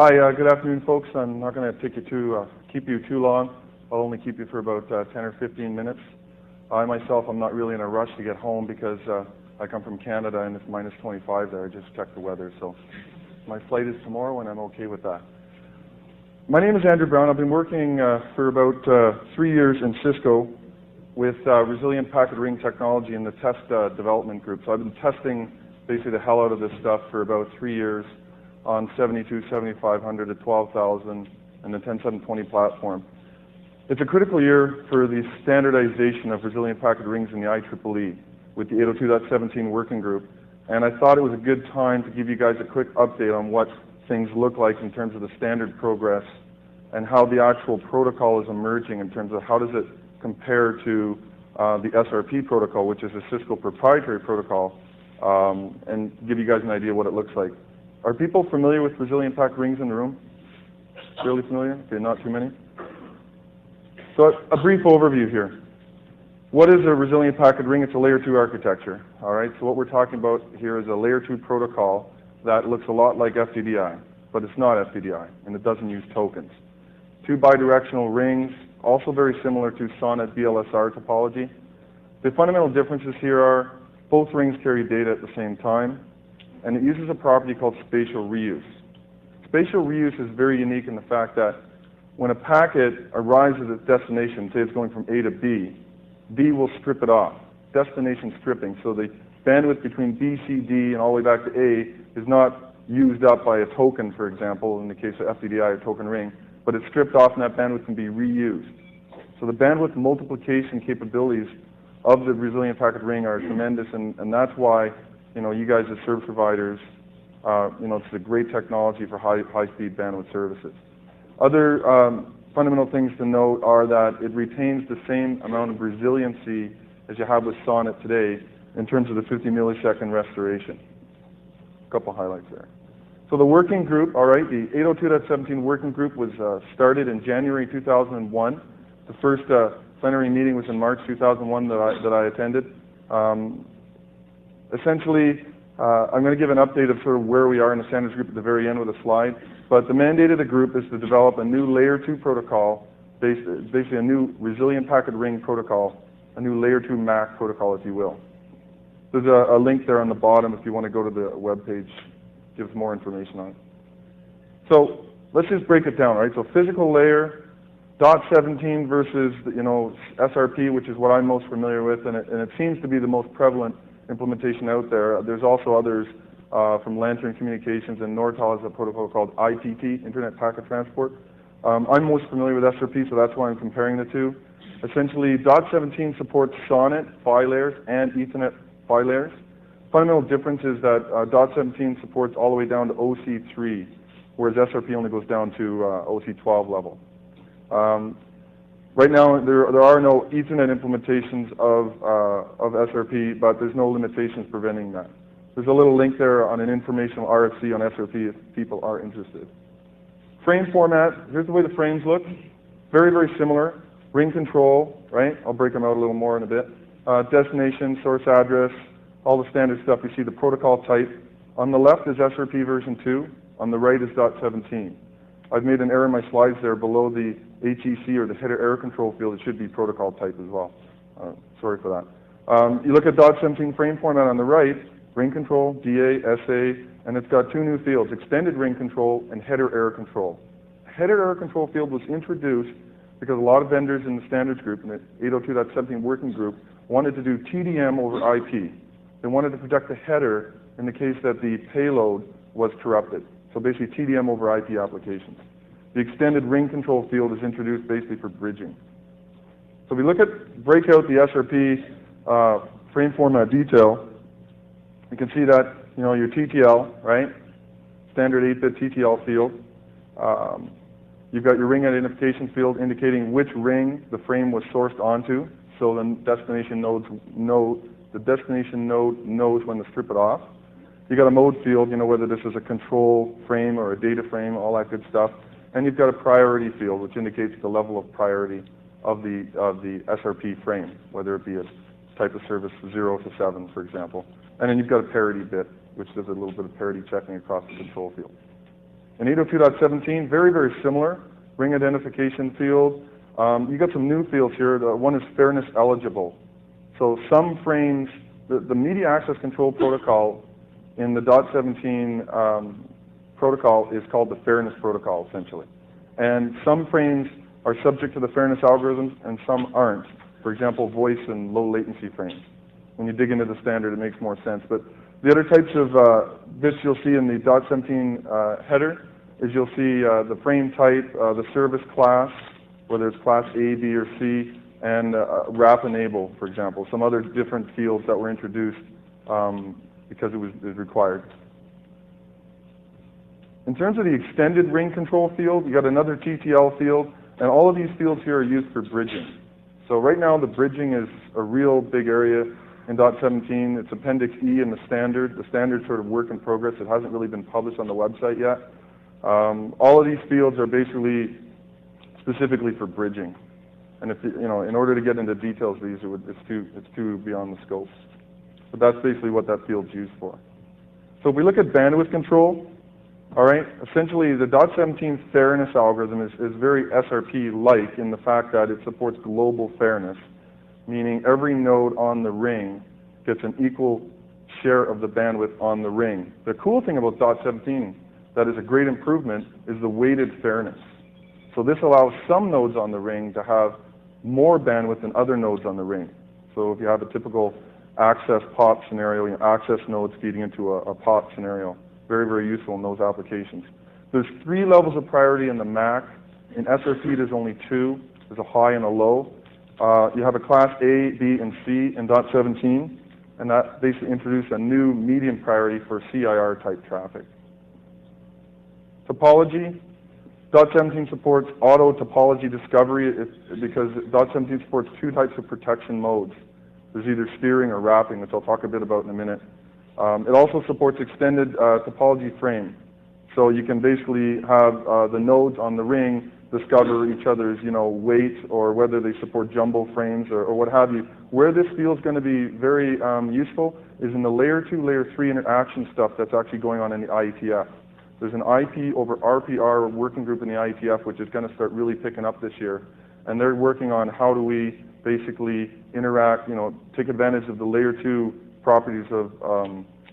Hi, good afternoon, folks. I'm not going to keep you too long. I'll only keep you for about 10 or 15 minutes. I myself, I'm not really in a rush to get home because I come from Canada and it's minus 25 there. I just checked the weather, so my flight is tomorrow and I'm okay with that. My name is Andrew Brown. I've been working for about 3 years in Cisco with resilient packet ring technology in the test development group. So I've been testing basically the hell out of this stuff for about 3 years on 72, 7500 at 12,000 and the 10720 platform. It's a critical year for the standardization of resilient packet rings in the IEEE with the 802.17 working group, and I thought it was a good time to give you guys a quick update on what things look like in terms of the standard progress and how the actual protocol is emerging in terms of how does it compare to the SRP protocol, which is a Cisco proprietary protocol, and give you guys an idea what it looks like. Are people familiar with resilient packet rings in the room? Fairly familiar? Okay, not too many. So a brief overview here. What is a resilient packet ring? It's a layer 2 architecture. All right, so what we're talking about here is a layer 2 protocol that looks a lot like FDDI, but it's not FDDI, and it doesn't use tokens. 2 bidirectional rings, also very similar to SONET BLSR topology. The fundamental differences here are both rings carry data at the same time, and it uses a property called spatial reuse. Spatial reuse is very unique in the fact that when a packet arrives at its destination, say it's going from A to B, B will strip it off, destination stripping. So the bandwidth between B, C, D, and all the way back to A is not used up by a token, for example, in the case of FDDI, a token ring, but it's stripped off and that bandwidth can be reused. So the bandwidth multiplication capabilities of the resilient packet ring are tremendous, and that's why you guys as service providers, it's a great technology for high-speed bandwidth services. Other fundamental things to note are that it retains the same amount of resiliency as you have with SONET today in terms of the 50 millisecond restoration. A couple highlights there. So the working group, all right, the 802.17 working group was started in January 2001. The first plenary meeting was in March 2001 that I attended. Essentially, I'm going to give an update of sort of where we are in the standards group at the very end with a slide, but the mandate of the group is to develop a new layer 2 protocol, basically a new resilient packet ring protocol, a new layer 2 MAC protocol, if you will. There's a link there on the bottom if you want to go to the web page, gives more information on it. So let's just break it down, right? So physical layer, .17 versus SRP, which is what I'm most familiar with, and it seems to be the most prevalent implementation out there. There's also others from Lantern Communications, and Nortel has a protocol called IPT, Internet Packet Transport. I'm most familiar with SRP, so that's why I'm comparing the two. Essentially, .17 supports SONET PHY layers and Ethernet PHY layers. Fundamental difference is that .17 supports all the way down to OC3, whereas SRP only goes down to OC12 level. Right now, there are no Ethernet implementations of SRP, but there's no limitations preventing that. There's a little link there on an informational RFC on SRP if people are interested. Frame format, here's the way the frames look. Very, very similar. Ring control, right? I'll break them out a little more in a bit. Destination, source address, all the standard stuff. You see the protocol type. On the left is SRP version 2. On the right is .17. I've made an error in my slides there below the HEC or the header error control field. It should be protocol type as well. Sorry for that. You look at .17 frame format on the right, ring control, DA, SA, and it's got 2 new fields, extended ring control and header error control. Header error control field was introduced because a lot of vendors in the standards group, in the 802.17 working group, wanted to do TDM over IP. They wanted to protect the header in the case that the payload was corrupted. So basically TDM over IP applications. The extended ring control field is introduced basically for bridging. So if we break out the SRP frame format detail, you can see that your TTL, right? Standard 8-bit TTL field. You've got your ring identification field indicating which ring the frame was sourced onto. So the destination node knows when to strip it off. You got a mode field, whether this is a control frame or a data frame, all that good stuff. And you've got a priority field, which indicates the level of priority of the SRP frame, whether it be a type of service 0 to 7, for example. And then you've got a parity bit, which does a little bit of parity checking across the control field. In 802.17, very, very similar, ring identification field. You got some new fields here. One is fairness eligible. So some frames, the media access control protocol in the .17 protocol is called the fairness protocol, essentially. And some frames are subject to the fairness algorithms and some aren't. For example, voice and low latency frames. When you dig into the standard, it makes more sense. But the other types of bits you'll see in the .17 header is you'll see the frame type, the service class, whether it's class A, B, or C, and wrap enable, for example. Some other different fields that were introduced because it was required. In terms of the extended ring control field, you got another TTL field, and all of these fields here are used for bridging. So right now the bridging is a real big area in .17. It's Appendix E in the standard. The standard's sort of work in progress. It hasn't really been published on the website yet. All of these fields are basically specifically for bridging. And if in order to get into details of these, it's too beyond the scope. But that's basically what that field's used for. So if we look at bandwidth control, all right, essentially the .17 fairness algorithm is very SRP-like in the fact that it supports global fairness, meaning every node on the ring gets an equal share of the bandwidth on the ring. The cool thing about .17 that is a great improvement is the weighted fairness. So this allows some nodes on the ring to have more bandwidth than other nodes on the ring. So if you have a typical access POP scenario, access nodes feeding into a POP scenario, very, very useful in those applications. There's 3 levels of priority in the MAC. In SRP, there's only 2. There's a high and a low. You have a class A, B, and C in .17, and that basically introduced a new medium priority for CIR type traffic. Topology, .17 supports auto topology discovery because .17 supports 2 types of protection modes. There's either steering or wrapping, which I'll talk a bit about in a minute. It also supports extended topology frame. So you can basically have the nodes on the ring discover each other's weight, or whether they support jumbo frames or what have you. Where this field is going to be very useful is in the layer 2, layer 3 interaction stuff that's actually going on in the IETF. There's an IP over RPR working group in the IETF which is going to start really picking up this year. And they're working on how do we basically interact, take advantage of the layer 2 properties of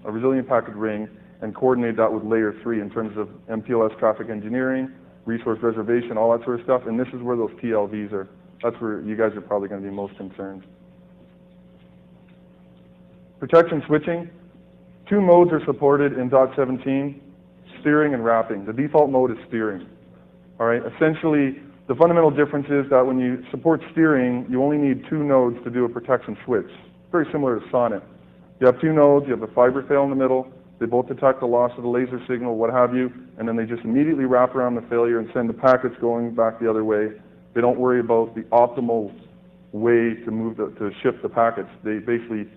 a resilient packet ring and coordinate that with layer 3 in terms of MPLS traffic engineering, resource reservation, all that sort of stuff. And this is where those TLVs are. That's where you guys are probably going to be most concerned. Protection switching. 2 modes are supported in .17, steering and wrapping. The default mode is steering. All right. Essentially, the fundamental difference is that when you support steering, you only need 2 nodes to do a protection switch. Very similar to SONET. You have 2 nodes, you have a fiber fail in the middle, they both detect the loss of the laser signal, what have you, and then they just immediately wrap around the failure and send the packets going back the other way. They don't worry about the optimal way to shift the packets. They basically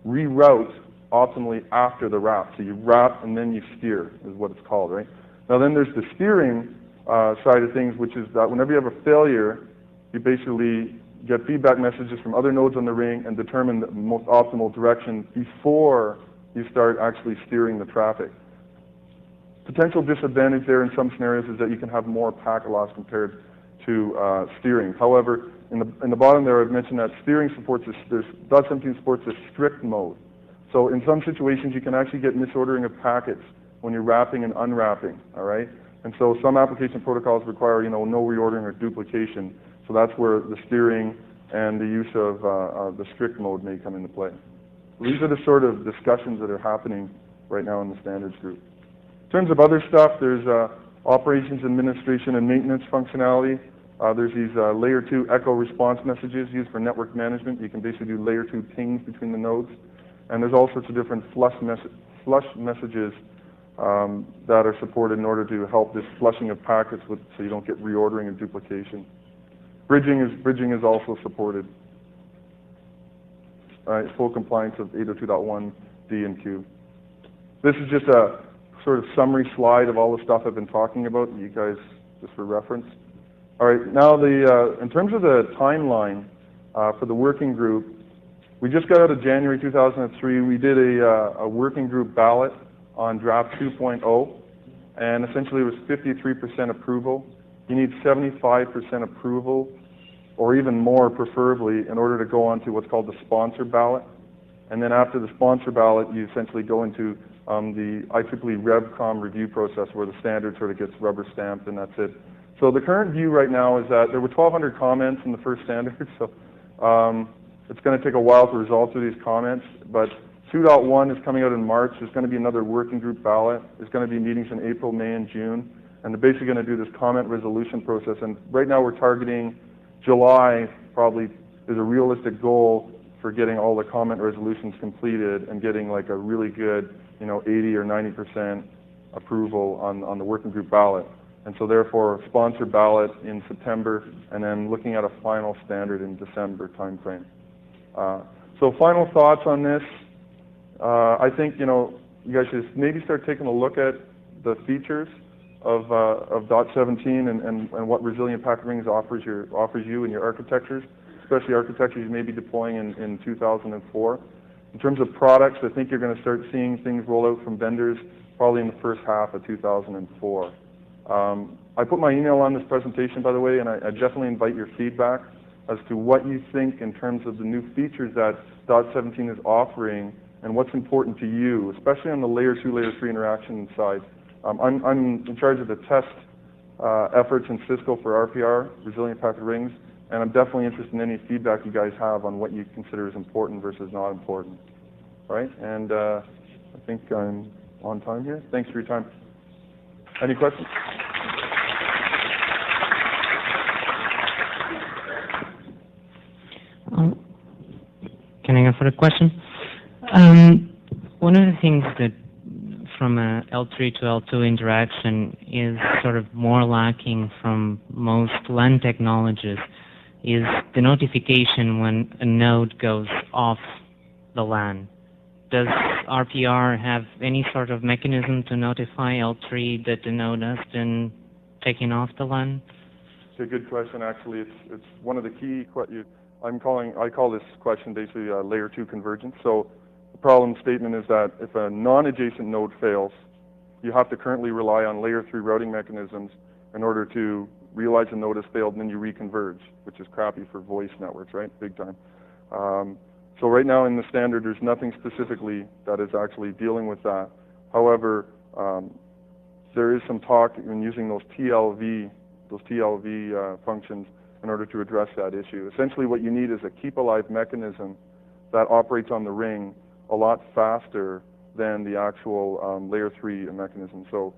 reroute optimally after the wrap. So you wrap and then you steer is what it's called, right? Now then there's the steering side of things, which is that whenever you have a failure, you basically get feedback messages from other nodes on the ring and determine the most optimal direction before you start actually steering the traffic. Potential disadvantage there in some scenarios is that you can have more packet loss compared to steering. However, in the bottom there I've mentioned that steering supports .17 supports a strict mode. So in some situations you can actually get misordering of packets when you're wrapping and unwrapping, all right? And so some application protocols require no reordering or duplication. So that's where the steering and the use of the strict mode may come into play. These are the sort of discussions that are happening right now in the standards group. In terms of other stuff, there's operations, administration, and maintenance functionality. There's these layer 2 echo response messages used for network management. You can basically do layer 2 pings between the nodes. And there's all sorts of different flush messages that are supported in order to help this flushing of packets so you don't get reordering and duplication. Bridging is also supported. Full compliance of 802.1 D and Q. This is just a sort of summary slide of all the stuff I've been talking about, you guys, just for reference. All right, now in terms of the timeline for the working group, we just got out of January 2003. We did a working group ballot on draft 2.0. and essentially it was 53% approval. You need 75% approval, or even more preferably, in order to go on to what's called the sponsor ballot. And then after the sponsor ballot, you essentially go into the IEEE RevCom review process, where the standard sort of gets rubber stamped, and that's it. So the current view right now is that there were 1,200 comments in the first standard, so it's going to take a while to resolve through these comments, but 2.1 is coming out in March. There's going to be another working group ballot. There's going to be meetings in April, May, and June, and they're basically going to do this comment resolution process. And right now we're targeting July, probably is a realistic goal for getting all the comment resolutions completed and getting like a really good, 80 or 90% approval on the working group ballot. And so therefore, a sponsor ballot in September, and then looking at a final standard in December timeframe. So final thoughts on this. I think, you guys should maybe start taking a look at the features of .17 and what resilient packet rings offers you in your architectures, especially architectures you may be deploying in 2004. In terms of products, I think you're going to start seeing things roll out from vendors probably in the first half of 2004. I put my email on this presentation, by the way, and I definitely invite your feedback as to what you think in terms of the new features that .17 is offering and what's important to you, especially on the layer 2, layer 3 interaction side. I'm in charge of the test efforts in Cisco for RPR, resilient packet rings, and I'm definitely interested in any feedback you guys have on what you consider is important versus not important. All right, and I think I'm on time here. Thanks for your time. Any questions? Can I ask a question? One of the things that from a L3 to L2 interaction is sort of more lacking from most LAN technologies is the notification when a node goes off the LAN. Does RPR have any sort of mechanism to notify L3 that the node has been taken off the LAN? It's a good question. Actually, it's one of the key questions. I call this question basically layer 2 convergence. So the problem statement is that if a non-adjacent node fails, you have to currently rely on layer 3 routing mechanisms in order to realize the node has failed, and then you reconverge, which is crappy for voice networks, right? Big time. So right now in the standard, there's nothing specifically that is actually dealing with that. However, there is some talk in using those TLV functions in order to address that issue. Essentially what you need is a keep alive mechanism that operates on the ring a lot faster than the actual layer 3 mechanism. So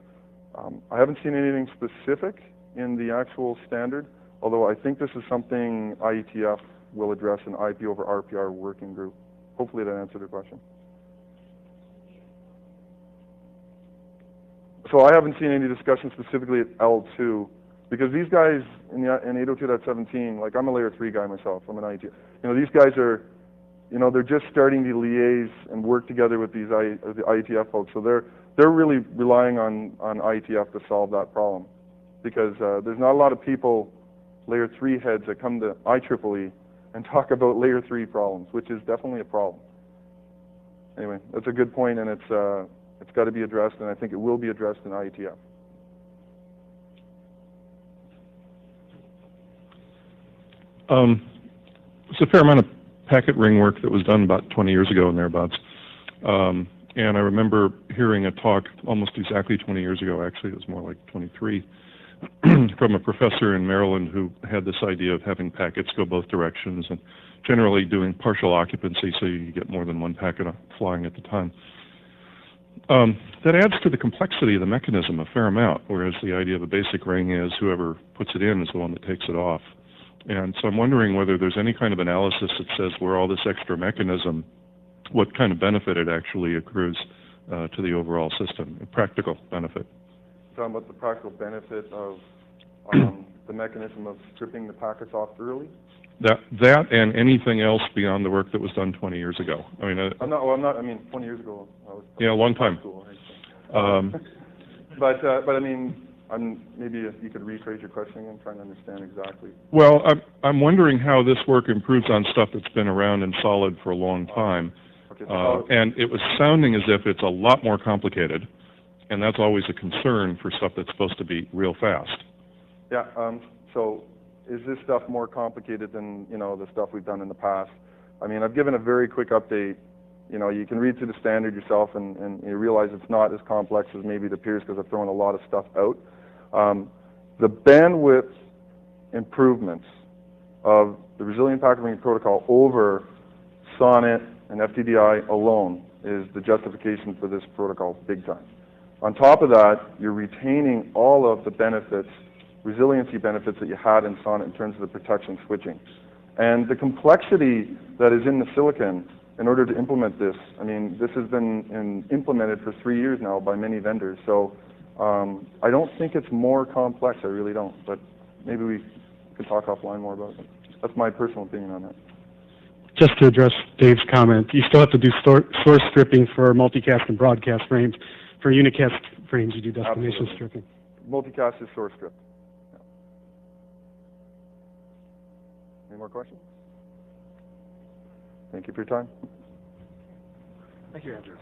I haven't seen anything specific in the actual standard, although I think this is something IETF will address in IP over RPR working group. Hopefully that answered the question. So I haven't seen any discussion specifically at L2, because these guys in 802.17, like I'm a layer 3 guy myself, I'm an IETF. These guys are, they're just starting to liaise and work together with these the IETF folks. So they're really relying on IETF to solve that problem, because there's not a lot of people, layer 3 heads, that come to IEEE and talk about layer 3 problems, which is definitely a problem. Anyway, that's a good point, and it's got to be addressed, and I think it will be addressed in IETF. It's a fair amount of packet ring work that was done about 20 years ago and thereabouts. And I remember hearing a talk almost exactly 20 years ago, actually it was more like 23, from a professor in Maryland who had this idea of having packets go both directions and generally doing partial occupancy so you get more than one packet flying at the time. That adds to the complexity of the mechanism a fair amount, whereas the idea of a basic ring is whoever puts it in is the one that takes it off. And so I'm wondering whether there's any kind of analysis that says where all this extra mechanism, what kind of benefit it actually accrues to the overall system, a practical benefit. Talking about the practical benefit of the mechanism of stripping the packets off early? That and anything else beyond the work that was done 20 years ago. I mean, 20 years ago I was a long time. School, right? But I mean, maybe if you could rephrase your question and try and understand exactly. Well, I'm wondering how this work improves on stuff that's been around and solid for a long time. Okay, and it was sounding as if it's a lot more complicated And that's always a concern for stuff that's supposed to be real fast. Yeah, so is this stuff more complicated than, the stuff we've done in the past? I mean, I've given a very quick update. You can read through the standard yourself and you realize it's not as complex as maybe it appears because I've thrown a lot of stuff out. The bandwidth improvements of the resilient packet ring protocol over SONET and FTDI alone is the justification for this protocol, big time. On top of that, you're retaining all of the benefits, resiliency benefits that you had in SONET in terms of the protection switching. And the complexity that is in the silicon in order to implement this, I mean, this has been implemented for 3 years now by many vendors. So I don't think it's more complex, I really don't. But maybe we can talk offline more about it. That's my personal opinion on that. Just to address Dave's comment, you still have to do source stripping for multicast and broadcast frames. For unicast frames, you do destination Absolutely. stripping. Multicast is source stripped. Yeah. Any more questions? Thank you for your time. Thank you, Andrew.